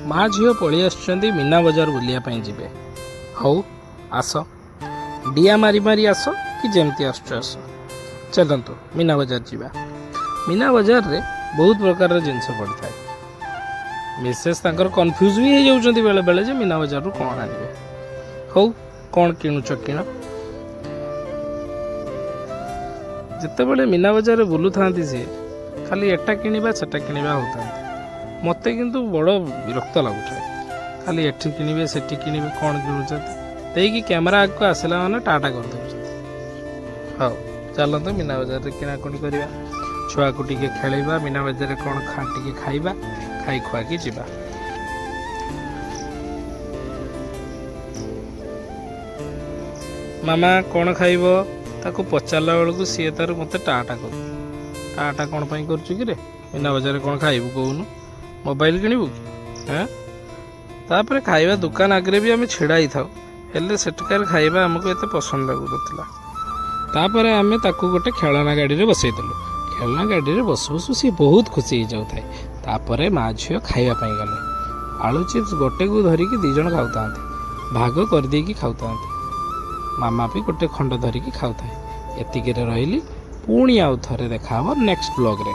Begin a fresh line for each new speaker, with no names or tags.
माँ झील पलि आसुच्चंदी मीना बजार बुलिया जिबे। हौ आस डिया मारी मारी आस कि जेमती आसुच आस चलतु मीना बजार जीवा। मीना बजार रे बहुत प्रकार जिनस पड़ता है। मिसेस तांकर कन्फ्यूज भी हो जाउछंती बेले बेले जे मीना बजार रु कौन आनिबे। हौ कौन किणुच किण। जितेबले मीना बजार बुलू था सी खाली एटा किणवा सेटा किणवा होता मते किंतु बड़ विरक्त लगुता खाली एठी किणवे सेठी किणवे कौन किणुचे कैमेरा आगे आसला मैंने टाटा कर दे। हाँ चलते मीना बजार किणाकुणी करवा छुआ को टिके खेलवा मीना बजार कौन टिके खाइबा खाई खुआकी जीवा। मामा कौन खाइब ताको पचारा बेलू सी तार मत टाटा कर टाटा कौन पाई कर मीना बजार कौन खाइबू कहूनु मोबाइल किणबू कि हाँ तापर खाइबा दुकान आगे भी आम छिड़ा ही था हेल्ले सेठकार खाइबा आमको एत पसंद लगुला। तापर आम ताकू गोटे खेलना गाड़ी में बसईदेलु खेलना गाड़ी में बस बसु सी बहुत खुशी हो जाए। तापर माँ झील खावाई गले आलू चिप्स गोटे को धरिकी दिज खाऊता भाग करदे खाऊता मामा भी गोटे खंड धरिकी खाऊता। एतिक रही पुणी आउ थे देखा नेक्स्ट ब्लॉग रे।